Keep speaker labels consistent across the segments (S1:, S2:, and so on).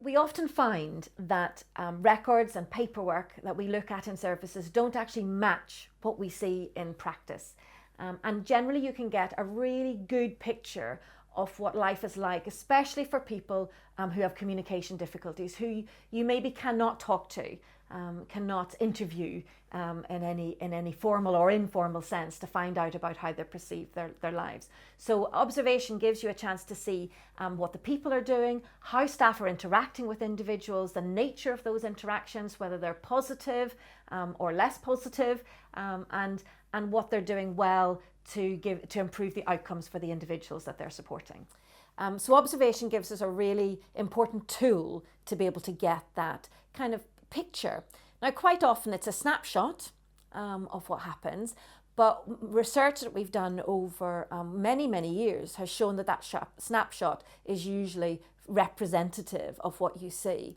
S1: We often find that records and paperwork that we look at in services don't actually match what we see in practice. And generally you can get a really good picture of what life is like, especially for people who have communication difficulties, who you maybe cannot talk to, cannot interview in any formal or informal sense to find out about how they perceive their lives. So observation gives you a chance to see what the people are doing, how staff are interacting with individuals, the nature of those interactions, whether they're positive or less positive, and what they're doing well to improve the outcomes for the individuals that they're supporting. So observation gives us a really important tool to be able to get that kind of picture. Now, quite often it's a snapshot of what happens, but research that we've done over many years has shown that snapshot is usually representative of what you see.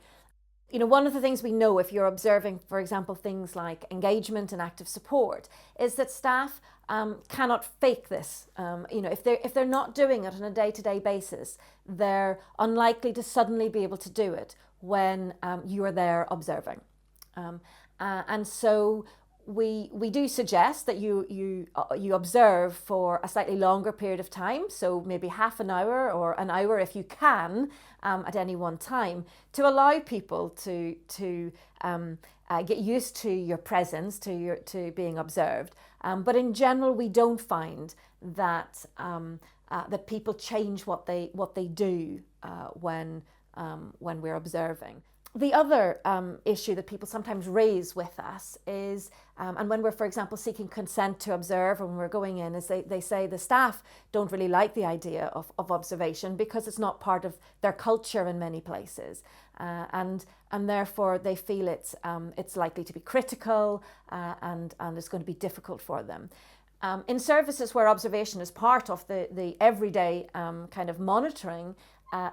S1: You know, one of the things we know if you're observing, for example, things like engagement and active support, is that staff cannot fake this. You know, if they're not doing it on a day-to-day basis, they're unlikely to suddenly be able to do it when you are there observing. And so we do suggest that you observe for a slightly longer period of time, so maybe half an hour or an hour if you can at any one time, to allow people to get used to your presence, to being observed. But in general, we don't find that that people change what they do when we're observing. The other issue that people sometimes raise with us is, and when we're, for example, seeking consent to observe, or when we're going in, is they say the staff don't really like the idea of observation because it's not part of their culture in many places. And therefore they feel it's likely to be critical and it's going to be difficult for them. In services where observation is part of the everyday kind of monitoring,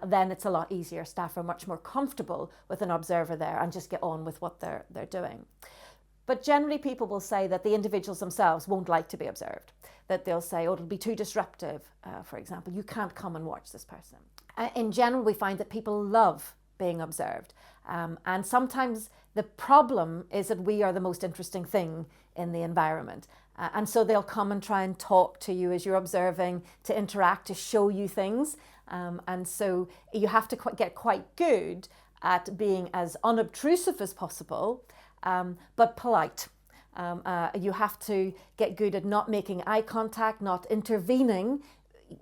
S1: then it's a lot easier. Staff are much more comfortable with an observer there and just get on with what they're doing. But generally people will say that the individuals themselves won't like to be observed, that they'll say, oh, it'll be too disruptive, for example, you can't come and watch this person. In general, we find that people love being observed. And sometimes the problem is that we are the most interesting thing in the environment. And so they'll come and try and talk to you as you're observing, to interact, to show you things. And so you have to get quite good at being as unobtrusive as possible, but polite. You have to get good at not making eye contact, not intervening,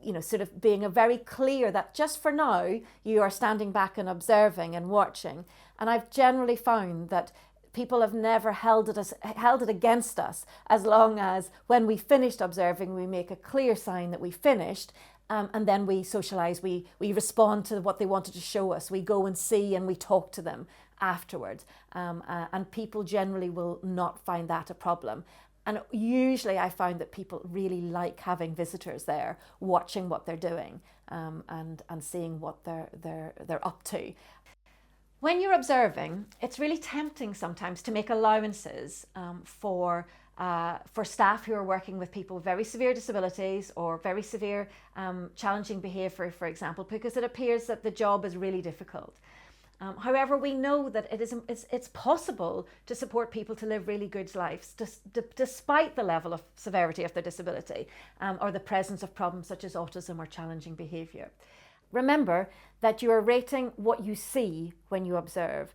S1: you know, sort of being very clear that just for now you are standing back and observing and watching. And I've generally found that people have never held it against us, as long as when we finished observing, we make a clear sign that we finished, and then we socialise, we respond to what they wanted to show us, we go and see and we talk to them afterwards. And people generally will not find that a problem. And usually I found that people really like having visitors there, watching what they're doing, and seeing what they're up to. When you're observing, it's really tempting sometimes to make allowances for staff who are working with people with very severe disabilities or very severe challenging behaviour, for example, because it appears that the job is really difficult. However, we know that it's possible to support people to live really good lives despite the level of severity of their disability or the presence of problems such as autism or challenging behaviour. Remember that you are rating what you see when you observe,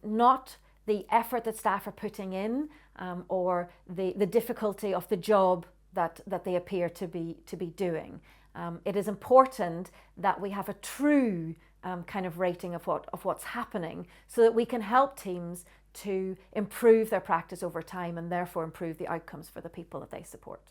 S1: not the effort that staff are putting in or the difficulty of the job that they appear to be doing. It is important that we have a true kind of rating of what's happening, so that we can help teams to improve their practice over time and therefore improve the outcomes for the people that they support.